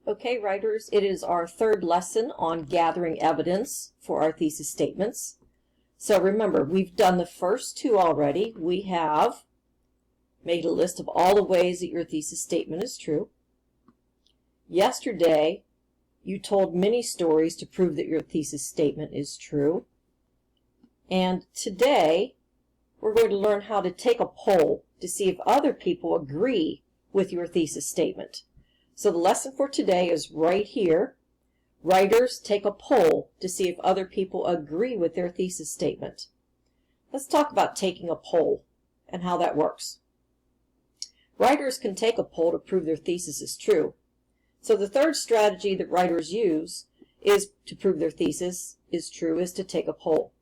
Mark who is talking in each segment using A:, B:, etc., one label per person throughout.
A: Okay, writers, it is our third lesson on gathering evidence for our thesis statements. So remember, we've done the first two already. We have made a list of all the ways that your thesis statement is true. Yesterday, you told many stories to prove that your thesis statement is true. And today, we're going to learn how to take a poll to see if other people agree with your thesis statement. So the lesson for today is right here. Writers, take a poll to see if other people agree with their thesis statement. Let's talk about taking a poll and how that works. Writers can take a poll to prove their thesis is true. So the third strategy that writers use is to prove their thesis is true is to take a poll.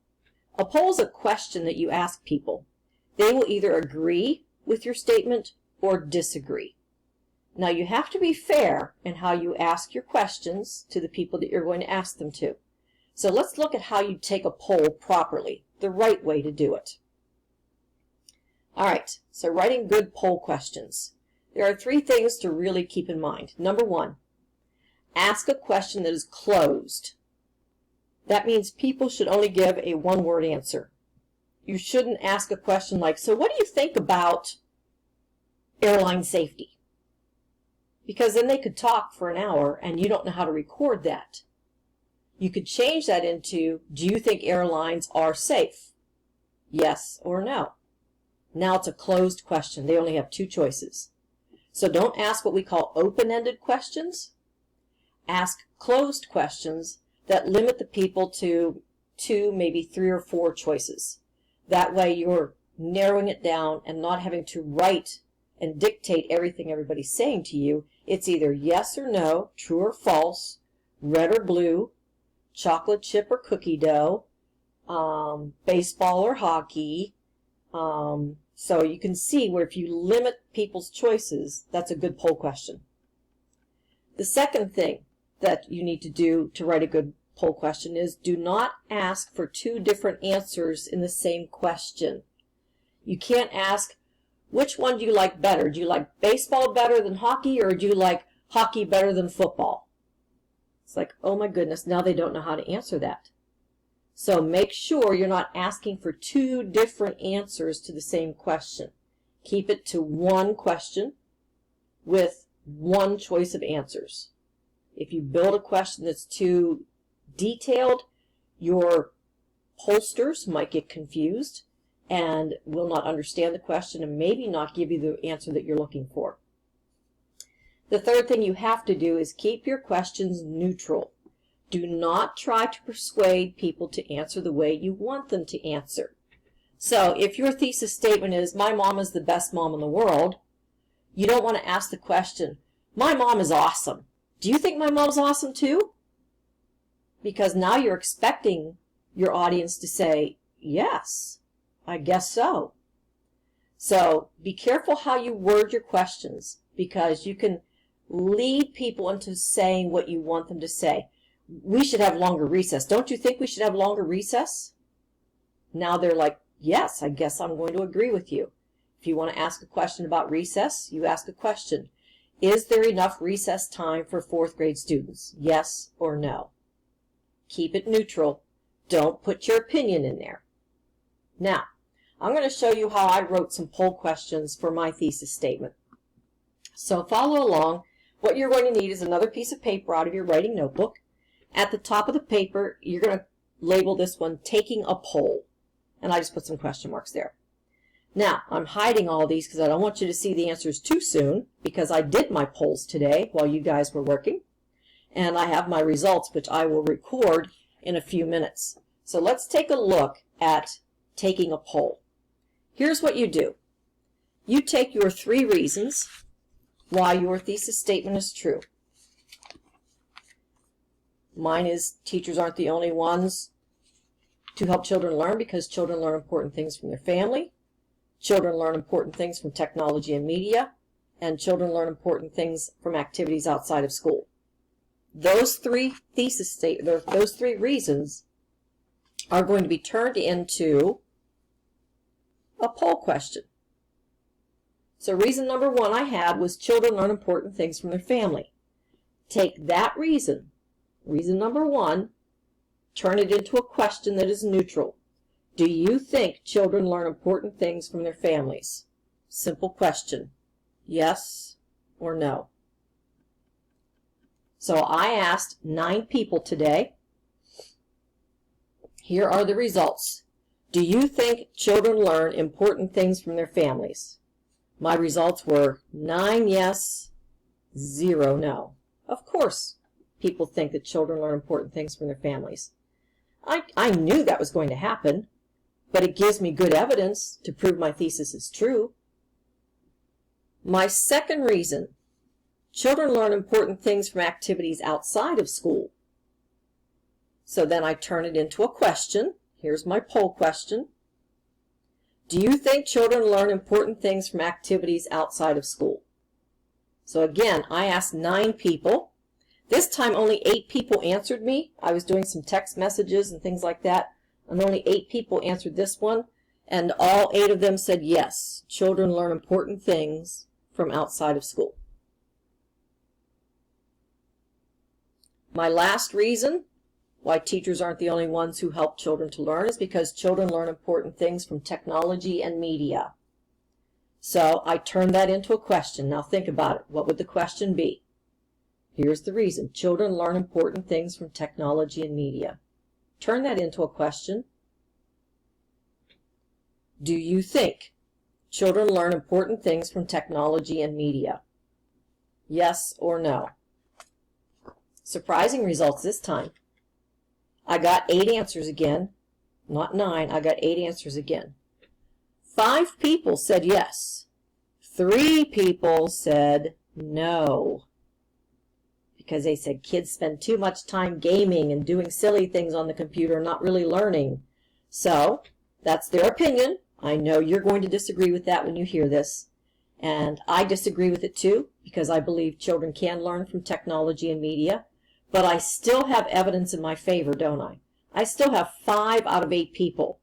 A: A poll is a question that you ask people. They will either agree with your statement or disagree. Now you have to be fair in how you ask your questions to the people that you're going to ask them to. So let's look at how you take a poll properly, the right way to do it. All right, so writing good poll questions. There are three things to really keep in mind. Number one, ask a question that is closed. That means people should only give a one-word answer. You shouldn't ask a question like, so what do you think about airline safety? Because then they could talk for an hour and you don't know how to record that. You could change that into, do you think airlines are safe? Yes or no. Now it's a closed question. They only have two choices. So don't ask what we call open-ended questions. Ask closed questions that limit the people to two, maybe three or four choices. That way you're narrowing it down and not having to write and dictate everything everybody's saying to you. It's either yes or no, true or false, red or blue, chocolate chip or cookie dough, baseball or hockey. So you can see where if you limit people's choices, that's a good poll question. The second thing that you need to do to write a good poll question is do not ask for two different answers in the same question. You can't ask, which one do you like better? Do you like baseball better than hockey, or do you like hockey better than football? It's like, oh my goodness, now they don't know how to answer that. So make sure you're not asking for two different answers to the same question. Keep it to one question with one choice of answers. If you build a question that's too detailed, your pollsters might get confused and will not understand the question and maybe not give you the answer that you're looking for. The third thing you have to do is keep your questions neutral. Do not try to persuade people to answer the way you want them to answer. So if your thesis statement is, my mom is the best mom in the world, you don't want to ask the question, my mom is awesome. Do you think my mom's awesome too? Because now you're expecting your audience to say, yes, I guess so. So be careful how you word your questions, because you can lead people into saying what you want them to say. We should have longer recess. Don't you think we should have longer recess? Now they're like, yes, I guess I'm going to agree with you. If you want to ask a question about recess, you ask a question. Is there enough recess time for fourth grade students? Yes or no? Keep it neutral. Don't put your opinion in there. Now, I'm going to show you how I wrote some poll questions for my thesis statement. So follow along. What you're going to need is another piece of paper out of your writing notebook. At the top of the paper, you're going to label this one, taking a poll. And I just put some question marks there. Now, I'm hiding all these because I don't want you to see the answers too soon, because I did my polls today while you guys were working. And I have my results, which I will record in a few minutes. So let's take a look at taking a poll. Here's what you do. You take your three reasons why your thesis statement is true. Mine is teachers aren't the only ones to help children learn, because children learn important things from their family. Children learn important things from technology and media, and children learn important things from activities outside of school. Those three those three reasons are going to be turned into a poll question. So reason number one I had was children learn important things from their family. take that reason, reason number 1, turn it into a question that is neutral. Do you think children learn important things from their families? Simple question. Yes or no? So I asked 9 people today. Here are the results. Do you think children learn important things from their families? My results were 9 yes, 0 no. Of course, people think that children learn important things from their families. I knew that was going to happen, but it gives me good evidence to prove my thesis is true. My second reason, children learn important things from activities outside of school. So then I turn it into a question. Here's my poll question. Do you think children learn important things from activities outside of school? So again, I asked 9 people. This time only 8 people answered me. I was doing some text messages and things like that, and only 8 people answered this one, and all 8 of them said yes, children learn important things from outside of school. My last reason why teachers aren't the only ones who help children to learn is because children learn important things from technology and media. So I turned that into a question. Now think about it. What would the question be? Here's the reason. Children learn important things from technology and media. Turn that into a question. Do you think children learn important things from technology and media? Yes or no? Surprising results this time. I got 8 answers again. Not 9, I got 8 answers again. 5 people said yes. 3 people said no. Because they said kids spend too much time gaming and doing silly things on the computer, not really learning. So, that's their opinion. I know you're going to disagree with that when you hear this. And I disagree with it too, because I believe children can learn from technology and media. But I still have evidence in my favor, don't I? I still have 5 out of 8 people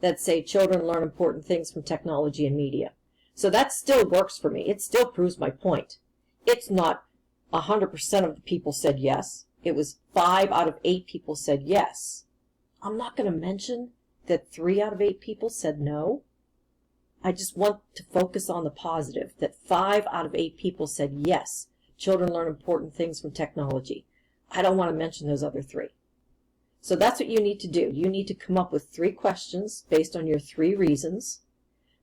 A: that say children learn important things from technology and media. So that still works for me. It still proves my point. It's not 100% of the people said yes. It was 5 out of 8 people said yes. I'm not going to mention that 3 out of 8 people said no. I just want to focus on the positive, that 5 out of 8 people said yes, children learn important things from technology. I don't want to mention those other 3. So that's what you need to do. You need to come up with 3 questions based on your 3 reasons.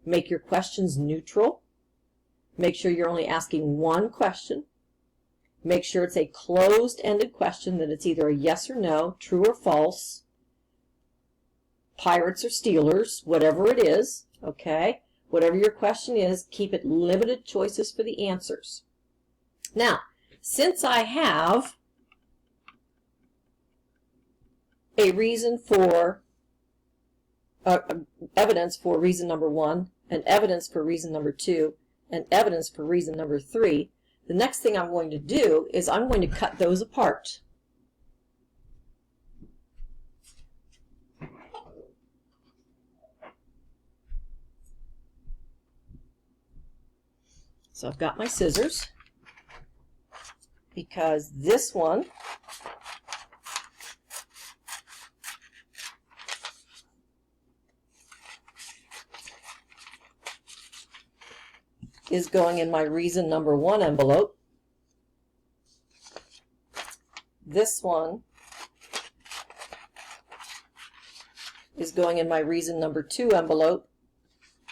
A: Make your questions neutral. Make sure you're only asking 1 question. Make sure it's a closed-ended question, that it's either a yes or no, true or false, Pirates or Steelers, whatever it is, okay? Whatever your question is, keep it limited choices for the answers. Now, since I have a reason for, evidence for reason number 1, and evidence for reason number 2, and evidence for reason number 3, the next thing I'm going to do is I'm going to cut those apart. So I've got my scissors, because this one is going in my reason number 1 envelope. This one is going in my reason number 2 envelope,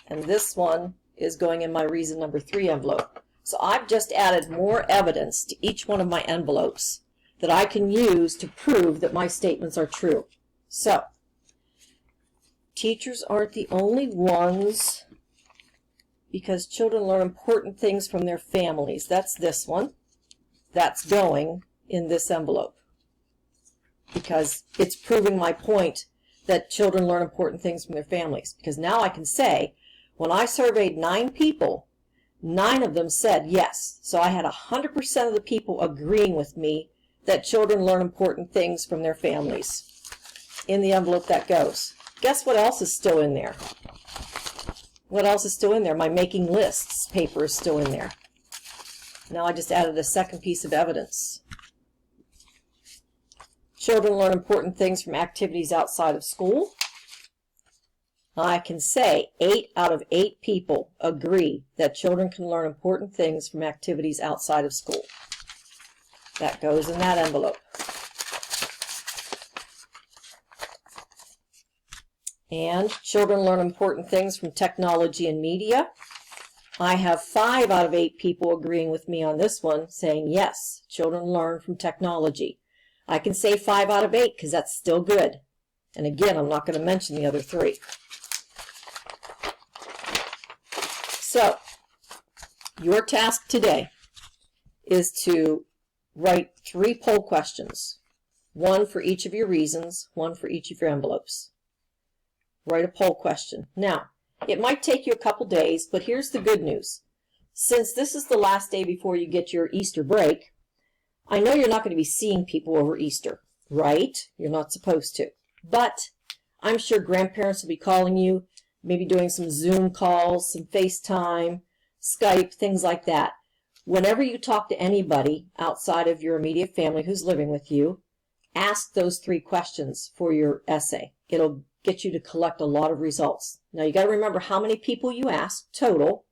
A: and this one is going in my reason number 3 envelope. So I've just added more evidence to each one of my envelopes that I can use to prove that my statements are true. So, teachers aren't the only ones, because children learn important things from their families. That's this one. That's going in this envelope, because it's proving my point that children learn important things from their families. Because now I can say, when I surveyed 9 people, 9 of them said yes. So I had 100% of the people agreeing with me that children learn important things from their families. In the envelope that goes. Guess what else is still in there? What else is still in there? My making lists paper is still in there. Now I just added a second piece of evidence. children learn important things from activities outside of school? I can say 8 out of 8 people agree that children can learn important things from activities outside of school. That goes in that envelope. And children learn important things from technology and media. I have 5 out of 8 people agreeing with me on this one, saying yes, children learn from technology. I can say 5 out of 8 because that's still good. And again, I'm not going to mention the other 3. So, your task today is to write 3 poll questions. 1 for each of your reasons, 1 for each of your envelopes. Write a poll question. Now, it might take you a couple days, but here's the good news. Since this is the last day before you get your Easter break, I know you're not going to be seeing people over Easter, right? You're not supposed to. But I'm sure grandparents will be calling you, maybe doing some Zoom calls, some FaceTime, Skype, things like that. Whenever you talk to anybody outside of your immediate family who's living with you, ask those 3 questions for your essay. It'll get you to collect a lot of results. Now you got to remember how many people you asked total,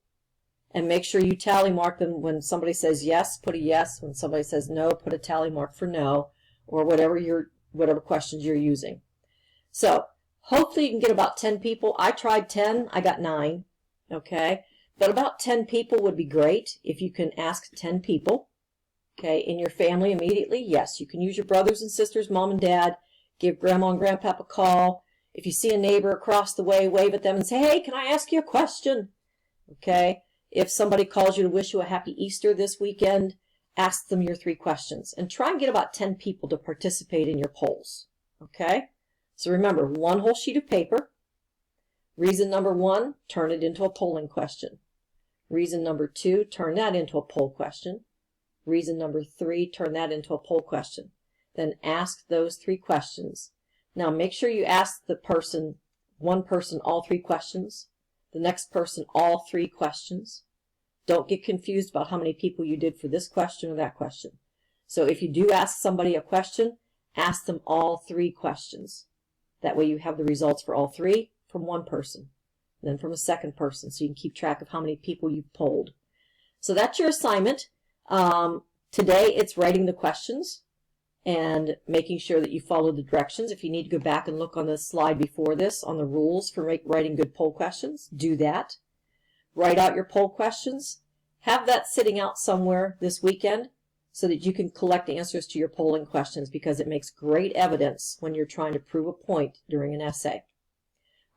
A: and make sure you tally mark them. When somebody says yes, put a yes. When somebody says no, put a tally mark for no, or whatever questions you're using. So hopefully you can get about 10 people. I tried 10, I got 9. Okay, but about 10 people would be great if you can ask 10 people. Okay, in your family immediately, yes, you can use your brothers and sisters, mom and dad, give grandma and grandpapa a call. If you see a neighbor across the way, wave at them and say, hey, can I ask you a question? Okay. If somebody calls you to wish you a happy Easter this weekend, ask them your 3 questions. And try and get about 10 people to participate in your polls. Okay. So remember, 1 whole sheet of paper. Reason number 1, turn it into a polling question. Reason number 2, turn that into a poll question. Reason number 3, turn that into a poll question. Then ask those 3 questions. Now make sure you ask one person all 3 questions, the next person all 3 questions. Don't get confused about how many people you did for this question or that question. So if you do ask somebody a question, ask them all 3 questions. That way you have the results for all 3 from one person, then from a second person, so you can keep track of how many people you've polled. So that's your assignment. Today it's writing the questions and making sure that you follow the directions. If you need to go back and look on the slide before this on the rules for writing good poll questions, do that. Write out your poll questions. Have that sitting out somewhere this weekend so that you can collect answers to your polling questions, because it makes great evidence when you're trying to prove a point during an essay.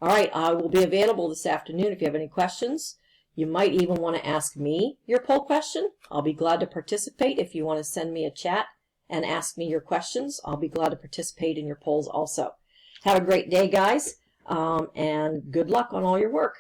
A: All right, I will be available this afternoon if you have any questions. You might even want to ask me your poll question. I'll be glad to participate. If you want to send me a chat and ask me your questions, I'll be glad to participate in your polls also. Have a great day, guys, and good luck on all your work.